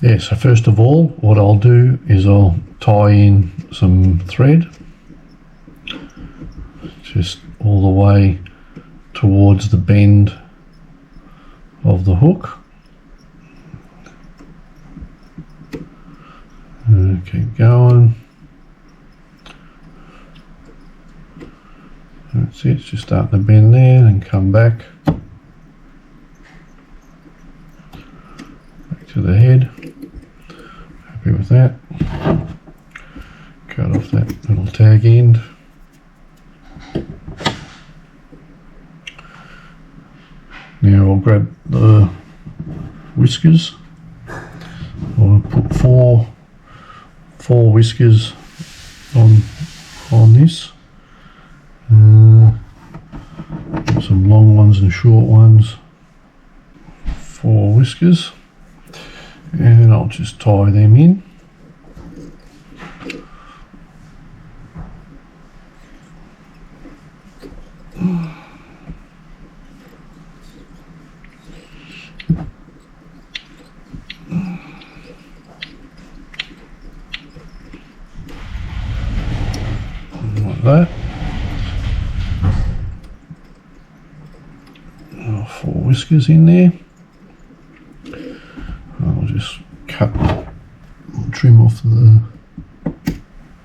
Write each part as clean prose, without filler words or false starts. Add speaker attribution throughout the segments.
Speaker 1: Yeah, so first of all, what I'll do is I'll tie in some thread just all the way towards the bend of the hook. Keep going. That's it, it's just starting to bend there and come back to the head. Happy with that. Cut off that little tag end. Now I'll grab the whiskers. I'll put four whiskers on this. Some long ones and short ones. 4 whiskers. And I'll just tie them in. Like that. 4 whiskers in there. I'll just trim off the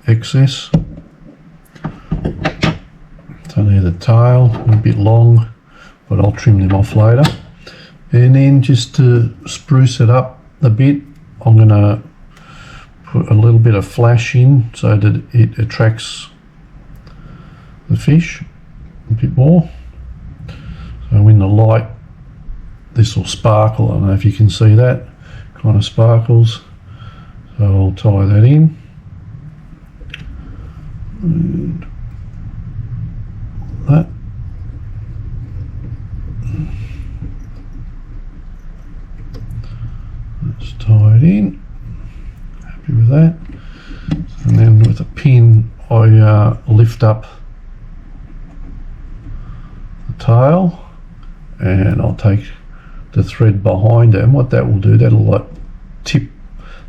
Speaker 1: excess. So they're the tail, a bit long, but I'll trim them off later. And then just to spruce it up a bit, I'm going to put a little bit of flash in so that it attracts the fish a bit more. So in the light, this will sparkle. I don't know if you can see that, kind of sparkles. So I'll tie that in. And that. Let's tie it in. Happy with that. And then with a pin, I lift up the tail, and I'll take the thread behind it, and what that will do, that'll like tip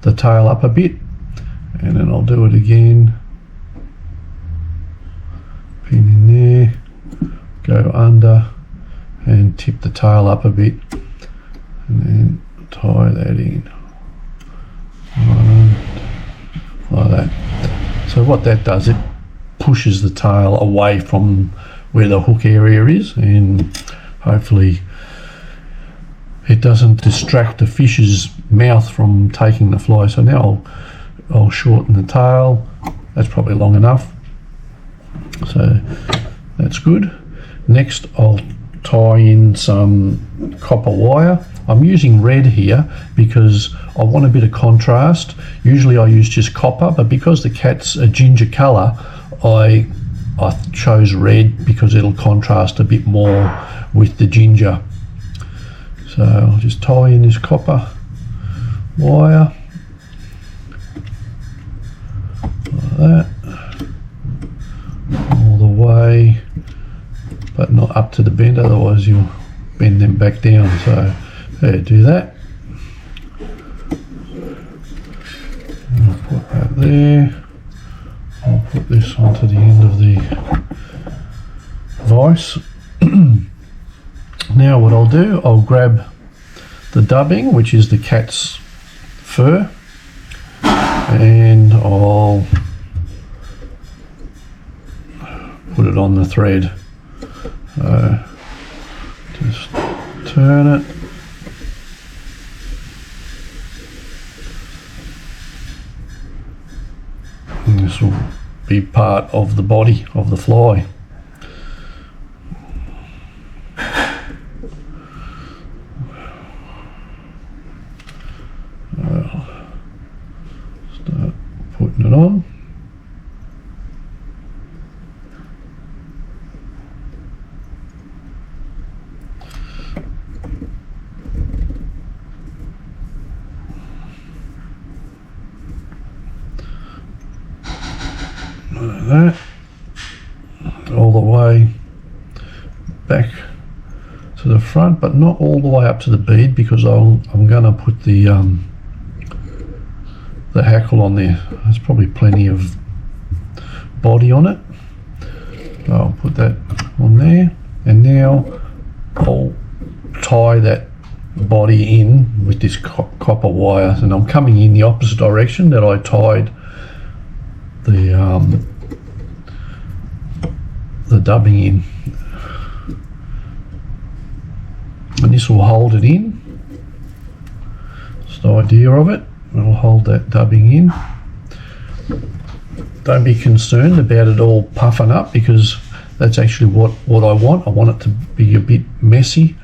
Speaker 1: the tail up a bit, and then I'll do it again, pin in there, go under and tip the tail up a bit, and then tie that in like that. So what that does, it pushes the tail away from where the hook area is, and hopefully it doesn't distract the fish's mouth from taking the fly. So now I'll shorten the tail. That's probably long enough. So that's good. Next I'll tie in some copper wire. I'm using red here because I want a bit of contrast. Usually I use just copper, but because the cat's a ginger colour, I chose red because it'll contrast a bit more with the ginger. So I'll just tie in this copper wire like that, all the way, but not up to the bend, otherwise you'll bend them back down. So there, do that. And I'll put that there. I'll put this onto the end of the vise. Now what I'll do, I'll grab the dubbing, which is the cat's fur, and I'll put it on the thread. Just turn it. And this will be part of the body of the fly. Start putting it on. Like that, all the way back to the front, but not all the way up to the bead, because I'm going to put the the hackle on there. There's probably plenty of body on it. I'll put that on there, and now I'll tie that body in with this copper wire, and I'm coming in the opposite direction that I tied the dubbing in, and this will hold it in. That's the idea of it. It'll hold that dubbing in. Don't be concerned about it all puffing up, because that's actually what I want. I want it to be a bit messy.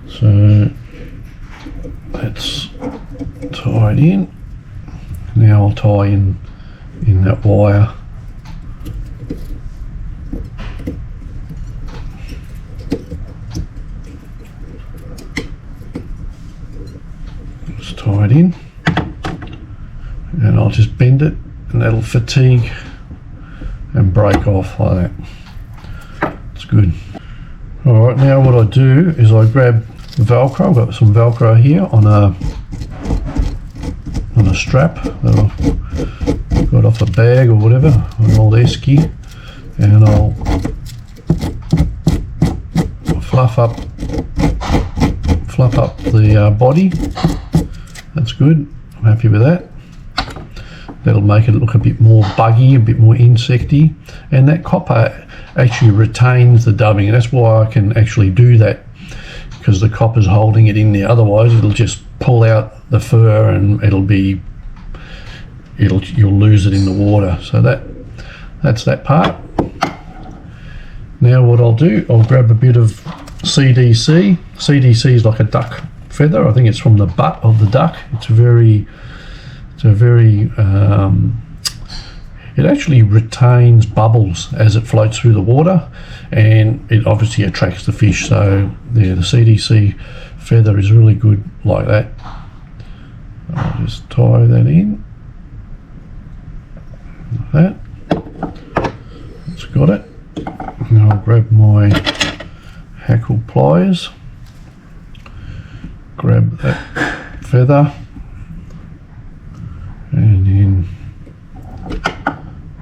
Speaker 1: So that's tied in. Now I'll tie in that wire. Just tie it in, and I'll just bend it, and that'll fatigue and break off like that. It's good. Alright, now what I do is I grab Velcro. I've got some Velcro here on a strap that I've got off a bag or whatever, an old esky, and I'll fluff up the body. That's good. I'm happy with that. That'll make it look a bit more buggy, a bit more insecty, and that copper actually retains the dubbing, and that's why I can actually do that, because the copper's holding it in there. Otherwise it'll just pull out the fur and you'll lose it in the water. So that's that part. Now what I'll do, I'll grab a bit of CDC. CDC is like a duck feather. I think it's from the butt of the duck. It actually retains bubbles as it floats through the water, and it obviously attracts the fish. So yeah, the CDC feather is really good like that. I'll just tie that in like that. It's got it. Now I'll grab my hackle pliers, grab that feather, and then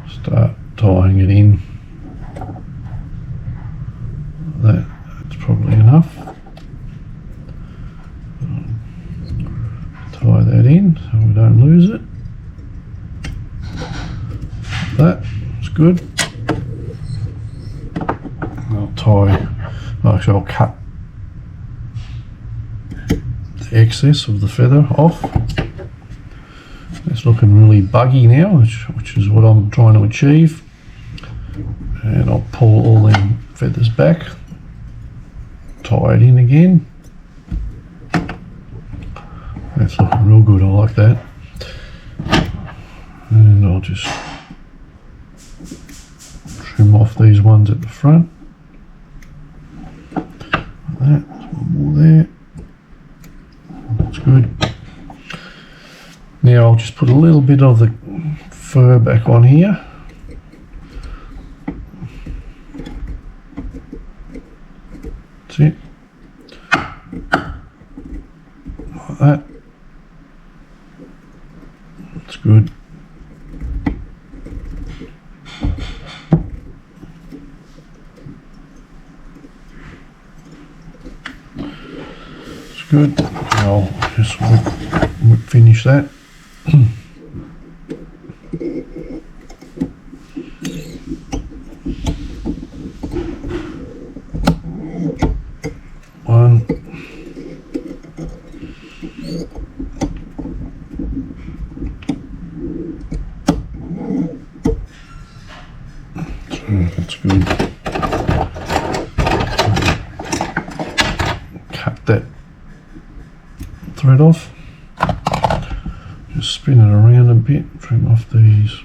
Speaker 1: start tying it in. That's probably enough. Tie that in so we don't lose it. That's good. I'll cut the excess of the feather off. It's looking really buggy now, which is what I'm trying to achieve. And I'll pull all them feathers back, tie it in again. That's looking real good, I like that. And I'll just trim off these ones at the front. Like that, one more there. That's good. Now I'll just put a little bit of the fur back on here. That's it. Like that. That's good. It's good. I'll just finish that. One. That's good. Cut that thread off. Just spin it around a bit, trim off these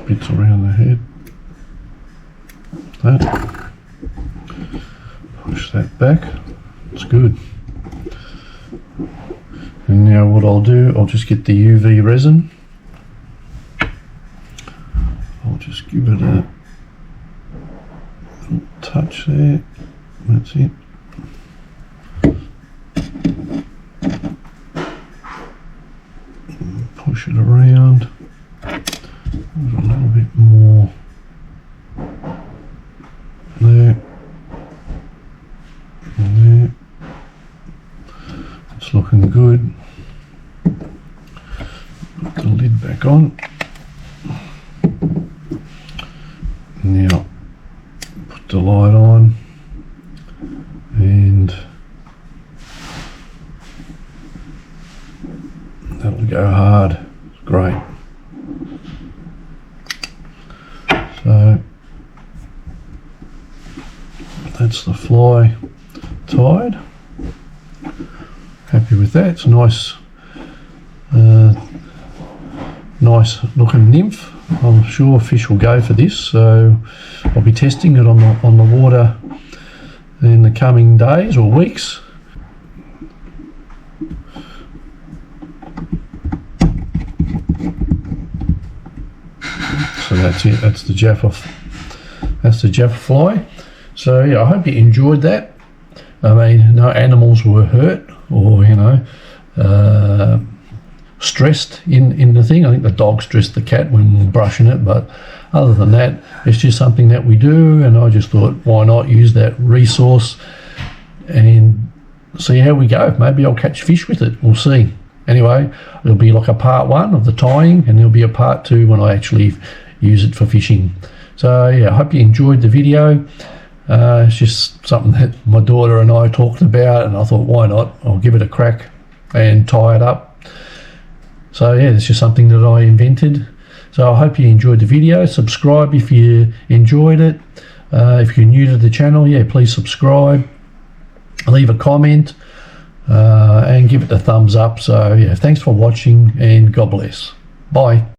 Speaker 1: bits around the head. That. Push that back. It's good. And now what I'll do, I'll just get the UV resin. I'll just give it a touch there. That's it. Push it around. A little bit more there. And there. It's looking good. Put the lid back on. Now put the light on, and that'll go hard. Great. So that's the fly tied. Happy with that. It's a nice nice looking nymph. I'm sure fish will go for this, so I'll be testing it on the water in the coming days or weeks. So that's it. That's the JAFFA Fly. So yeah, I hope you enjoyed that. I mean, no animals were hurt or stressed in the thing. I think the dog stressed the cat when brushing it, but other than that, it's just something that we do, and I just thought, why not use that resource and see how we go. Maybe I'll catch fish with it. We'll see. Anyway, it'll be like a part 1 of the tying, and there'll be a part 2 when I actually use it for fishing. So yeah, I hope you enjoyed the video. It's just something that my daughter and I talked about, and I thought, why not? I'll give it a crack and tie it up. So yeah, it's just something that I invented. So I hope you enjoyed the video. Subscribe if you enjoyed it. If you're new to the channel, yeah, please subscribe. Leave a comment and give it a thumbs up. So yeah, thanks for watching, and God bless. Bye.